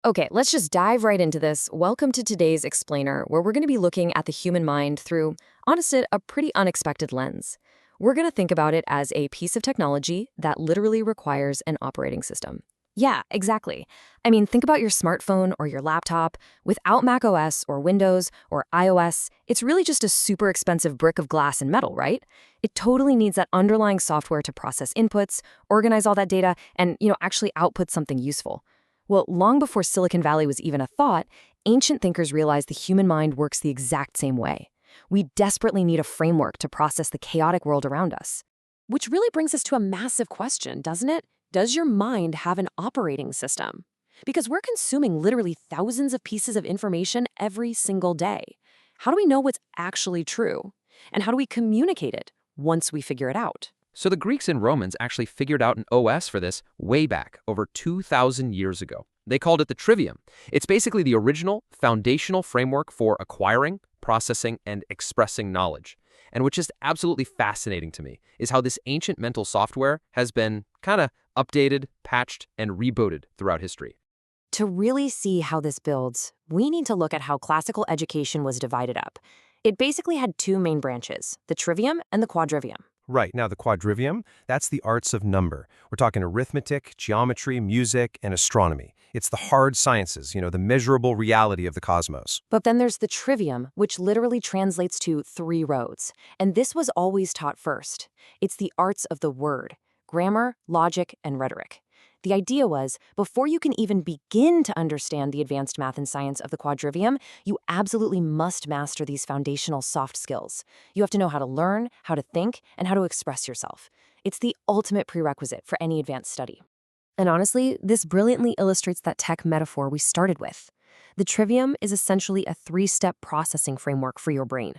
Okay, let's just dive right into this. Welcome to today's Explainer, where we're going to be looking at the human mind through, honestly, a pretty unexpected lens. We're going to think about it as a piece of technology that literally requires an operating system. Yeah, exactly. I mean, think about your smartphone or your laptop. Without Mac OS or Windows or iOS, it's really just a super expensive brick of glass and metal, right? It totally needs that underlying software to process inputs, organize all that data, and, actually output something useful. Well, long before Silicon Valley was even a thought, ancient thinkers realized the human mind works the exact same way. We desperately need a framework to process the chaotic world around us. Which really brings us to a massive question, doesn't it? Does your mind have an operating system? Because we're consuming literally thousands of pieces of information every single day. How do we know what's actually true? And how do we communicate it once we figure it out? So the Greeks and Romans actually figured out an OS for this way back, over 2,000 years ago. They called it the Trivium. It's basically the original foundational framework for acquiring, processing, and expressing knowledge. And which is absolutely fascinating to me is how this ancient mental software has been kind of updated, patched, and rebooted throughout history. To really see how this builds, we need to look at how classical education was divided up. It basically had two main branches, the trivium and the quadrivium. Right. Now, the quadrivium, that's the arts of number. We're talking arithmetic, geometry, music, and astronomy. It's the hard sciences, the measurable reality of the cosmos. But then there's the trivium, which literally translates to three roads. And this was always taught first. It's the arts of the word, grammar, logic, and rhetoric. The idea was, before you can even begin to understand the advanced math and science of the quadrivium, you absolutely must master these foundational soft skills. You have to know how to learn, how to think, and how to express yourself. It's the ultimate prerequisite for any advanced study. And honestly, this brilliantly illustrates that tech metaphor we started with. The trivium is essentially a three-step processing framework for your brain.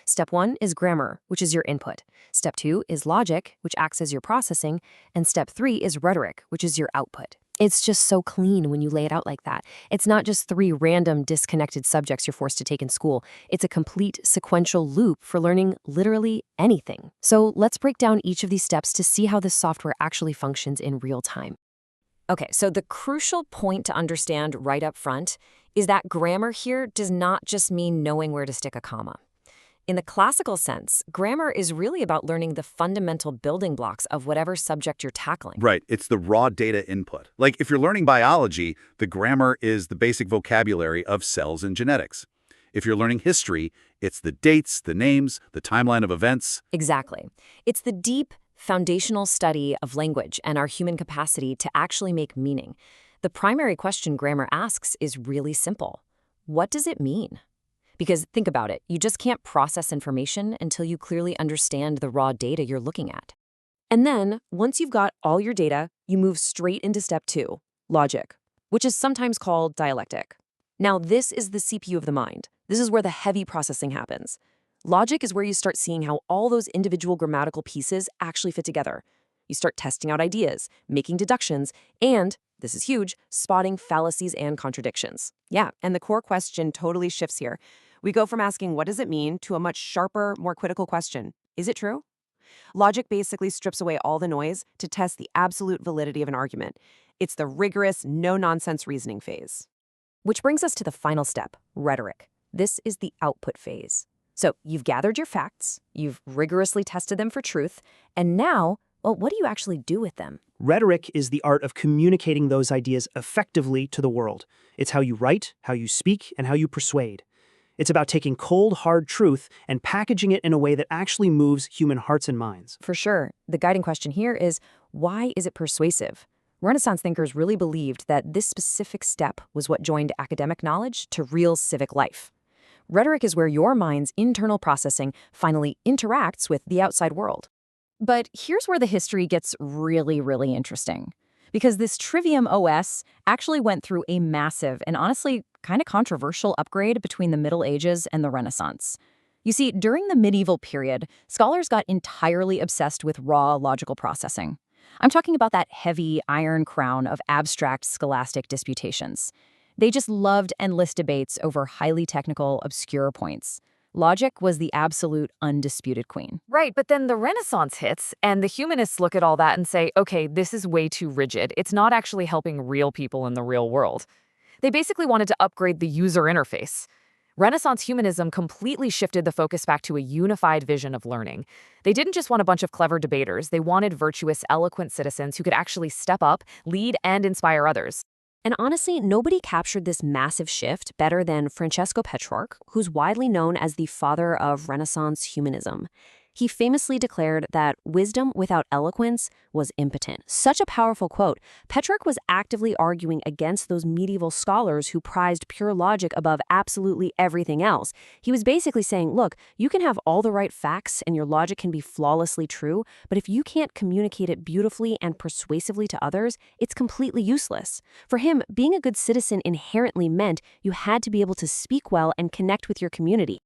Step 1 is grammar, which is your input. Step 2 is logic, which acts as your processing. And step 3 is rhetoric, which is your output. It's just so clean when you lay it out like that. It's not just three random disconnected subjects you're forced to take in school. It's a complete sequential loop for learning literally anything. So let's break down each of these steps to see how this software actually functions in real time. Okay, so the crucial point to understand right up front is that grammar here does not just mean knowing where to stick a comma. In the classical sense, grammar is really about learning the fundamental building blocks of whatever subject you're tackling. Right. It's the raw data input. Like if you're learning biology, the grammar is the basic vocabulary of cells and genetics. If you're learning history, it's the dates, the names, the timeline of events. Exactly. It's the deep, foundational study of language and our human capacity to actually make meaning. The primary question grammar asks is really simple. What does it mean? Because think about it, you just can't process information until you clearly understand the raw data you're looking at. And then, once you've got all your data, you move straight into step 2, logic, which is sometimes called dialectic. Now, this is the CPU of the mind. This is where the heavy processing happens. Logic is where you start seeing how all those individual grammatical pieces actually fit together. You start testing out ideas, making deductions, and, this is huge, spotting fallacies and contradictions. Yeah, and the core question totally shifts here. We go from asking, what does it mean, to a much sharper, more critical question. Is it true? Logic basically strips away all the noise to test the absolute validity of an argument. It's the rigorous, no-nonsense reasoning phase. Which brings us to the final step, rhetoric. This is the output phase. So you've gathered your facts, you've rigorously tested them for truth, and now, well, what do you actually do with them? Rhetoric is the art of communicating those ideas effectively to the world. It's how you write, how you speak, and how you persuade. It's about taking cold, hard truth and packaging it in a way that actually moves human hearts and minds. For sure. The guiding question here is, why is it persuasive? Renaissance thinkers really believed that this specific step was what joined academic knowledge to real civic life. Rhetoric is where your mind's internal processing finally interacts with the outside world. But here's where the history gets really, really interesting. Because this Trivium OS actually went through a massive and honestly kind of controversial upgrade between the Middle Ages and the Renaissance. You see, during the medieval period, scholars got entirely obsessed with raw logical processing. I'm talking about that heavy iron crown of abstract scholastic disputations. They just loved endless debates over highly technical, obscure points. Logic was the absolute undisputed queen. Right, but then the Renaissance hits, and the humanists look at all that and say, okay, this is way too rigid. It's not actually helping real people in the real world. They basically wanted to upgrade the user interface. Renaissance humanism completely shifted the focus back to a unified vision of learning. They didn't just want a bunch of clever debaters, they wanted virtuous, eloquent citizens who could actually step up, lead, and inspire others. And honestly, nobody captured this massive shift better than Francesco Petrarch, who's widely known as the father of Renaissance humanism. He famously declared that wisdom without eloquence was impotent. Such a powerful quote. Petrarch was actively arguing against those medieval scholars who prized pure logic above absolutely everything else. He was basically saying, look, you can have all the right facts and your logic can be flawlessly true, but if you can't communicate it beautifully and persuasively to others, it's completely useless. For him, being a good citizen inherently meant you had to be able to speak well and connect with your community.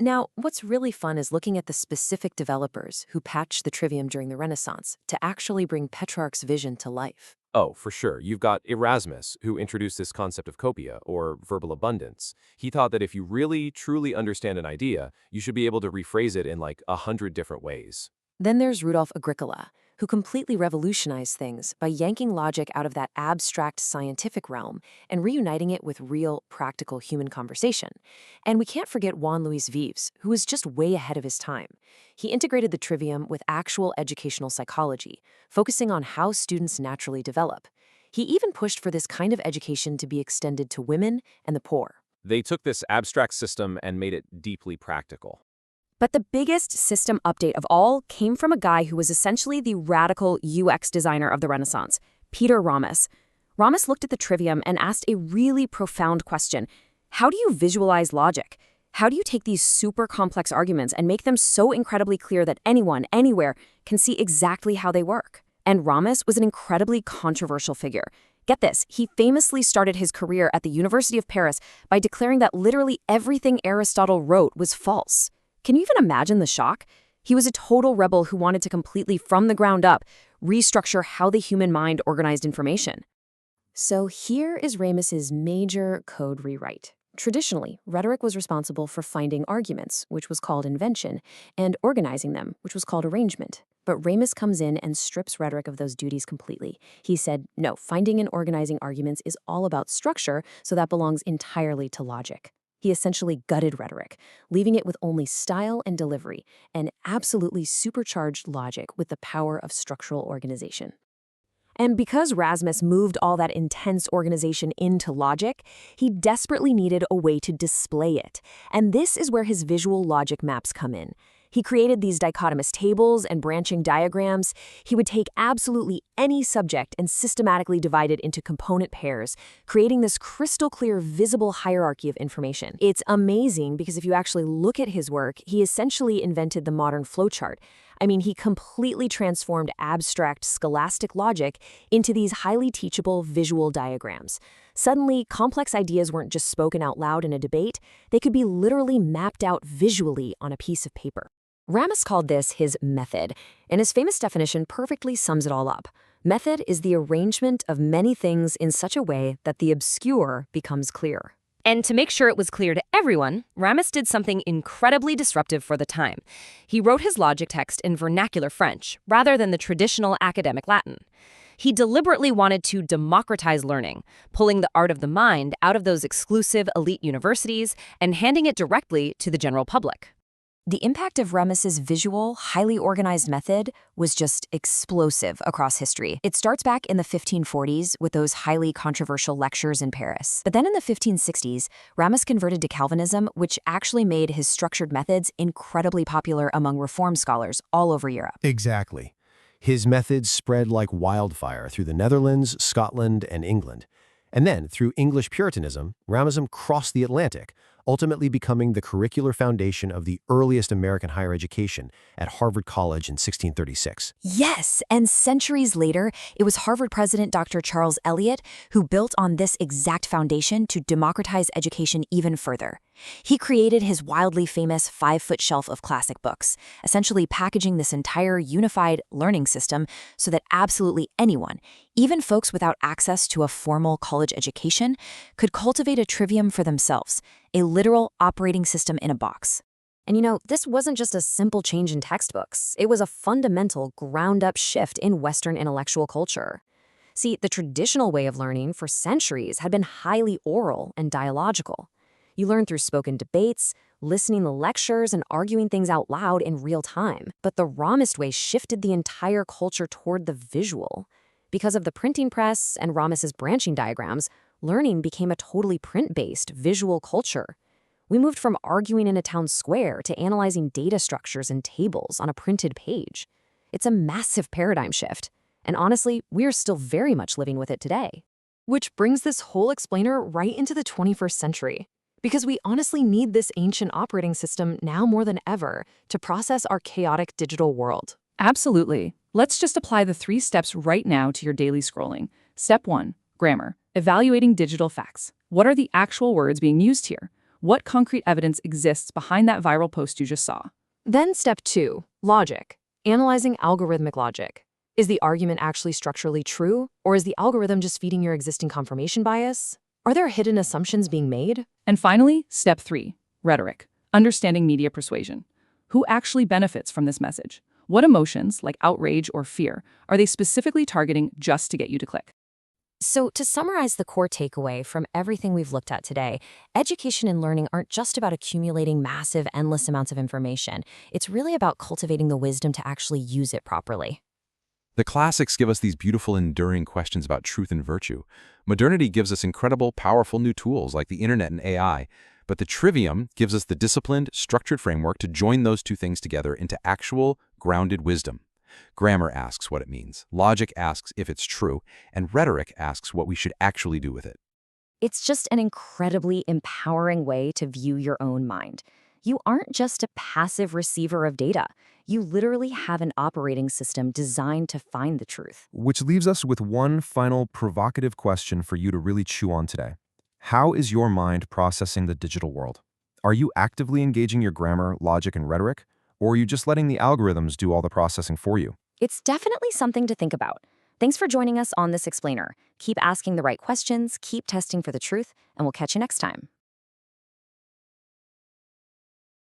Now, what's really fun is looking at the specific developers who patched the Trivium during the Renaissance to actually bring Petrarch's vision to life. Oh, for sure. You've got Erasmus, who introduced this concept of copia, or verbal abundance. He thought that if you really, truly understand an idea, you should be able to rephrase it in like 100 different ways. Then there's Rudolf Agricola, who completely revolutionized things by yanking logic out of that abstract scientific realm and reuniting it with real, practical human conversation. And we can't forget Juan Luis Vives, who was just way ahead of his time. He integrated the Trivium with actual educational psychology, focusing on how students naturally develop. He even pushed for this kind of education to be extended to women and the poor. They took this abstract system and made it deeply practical. But the biggest system update of all came from a guy who was essentially the radical UX designer of the Renaissance, Peter Ramus. Ramus looked at the Trivium and asked a really profound question. How do you visualize logic? How do you take these super complex arguments and make them so incredibly clear that anyone, anywhere, can see exactly how they work? And Ramus was an incredibly controversial figure. Get this, he famously started his career at the University of Paris by declaring that literally everything Aristotle wrote was false. Can you even imagine the shock? He was a total rebel who wanted to completely, from the ground up, restructure how the human mind organized information. So here is Ramus's major code rewrite. Traditionally, rhetoric was responsible for finding arguments, which was called invention, and organizing them, which was called arrangement. But Ramus comes in and strips rhetoric of those duties completely. He said, no, finding and organizing arguments is all about structure, so that belongs entirely to logic. He essentially gutted rhetoric, leaving it with only style and delivery, and absolutely supercharged logic with the power of structural organization. And because Erasmus moved all that intense organization into logic, he desperately needed a way to display it. And this is where his visual logic maps come in. He created these dichotomous tables and branching diagrams. He would take absolutely any subject and systematically divide it into component pairs, creating this crystal clear, visible hierarchy of information. It's amazing because if you actually look at his work, he essentially invented the modern flowchart. I mean, he completely transformed abstract scholastic logic into these highly teachable visual diagrams. Suddenly, complex ideas weren't just spoken out loud in a debate, they could be literally mapped out visually on a piece of paper. Ramus called this his method, and his famous definition perfectly sums it all up. Method is the arrangement of many things in such a way that the obscure becomes clear. And to make sure it was clear to everyone, Ramus did something incredibly disruptive for the time. He wrote his logic text in vernacular French, rather than the traditional academic Latin. He deliberately wanted to democratize learning, pulling the art of the mind out of those exclusive elite universities and handing it directly to the general public. The impact of Ramus's visual, highly organized method was just explosive across history. It starts back in the 1540s with those highly controversial lectures in Paris. But then in the 1560s, Ramus converted to Calvinism, which actually made his structured methods incredibly popular among Reform scholars all over Europe. Exactly. His methods spread like wildfire through the Netherlands, Scotland, and England. And then, through English Puritanism, Ramusism crossed the Atlantic, ultimately becoming the curricular foundation of the earliest American higher education at Harvard College in 1636. Yes, and centuries later, it was Harvard president Dr. Charles Eliot who built on this exact foundation to democratize education even further. He created his wildly famous 5-foot shelf of classic books, essentially packaging this entire unified learning system so that absolutely anyone, even folks without access to a formal college education, could cultivate a trivium for themselves, a literal operating system in a box. And you know, this wasn't just a simple change in textbooks. It was a fundamental, ground-up shift in Western intellectual culture. See, the traditional way of learning for centuries had been highly oral and dialogical. You learn through spoken debates, listening to lectures, and arguing things out loud in real time. But the Ramist way shifted the entire culture toward the visual. Because of the printing press and Ramus's branching diagrams, learning became a totally print-based, visual culture. We moved from arguing in a town square to analyzing data structures and tables on a printed page. It's a massive paradigm shift. And honestly, we're still very much living with it today. Which brings this whole explainer right into the 21st century. Because we honestly need this ancient operating system now more than ever to process our chaotic digital world. Absolutely. Let's just apply the 3 steps right now to your daily scrolling. Step 1, grammar. Evaluating digital facts. What are the actual words being used here? What concrete evidence exists behind that viral post you just saw? Then step 2, logic. Analyzing algorithmic logic. Is the argument actually structurally true, or is the algorithm just feeding your existing confirmation bias? Are there hidden assumptions being made? And finally, step 3, rhetoric. Understanding media persuasion. Who actually benefits from this message? What emotions, like outrage or fear, are they specifically targeting just to get you to click? So, to summarize the core takeaway from everything we've looked at today, education and learning aren't just about accumulating massive, endless amounts of information. It's really about cultivating the wisdom to actually use it properly. The classics give us these beautiful, enduring questions about truth and virtue. Modernity gives us incredible, powerful new tools like the internet and AI. But the Trivium gives us the disciplined, structured framework to join those two things together into actual, grounded wisdom. Grammar asks what it means, logic asks if it's true, and rhetoric asks what we should actually do with it. It's just an incredibly empowering way to view your own mind. You aren't just a passive receiver of data. You literally have an operating system designed to find the truth. Which leaves us with one final provocative question for you to really chew on today. How is your mind processing the digital world? Are you actively engaging your grammar, logic, and rhetoric? Or are you just letting the algorithms do all the processing for you? It's definitely something to think about. Thanks for joining us on this explainer. Keep asking the right questions, keep testing for the truth, and we'll catch you next time.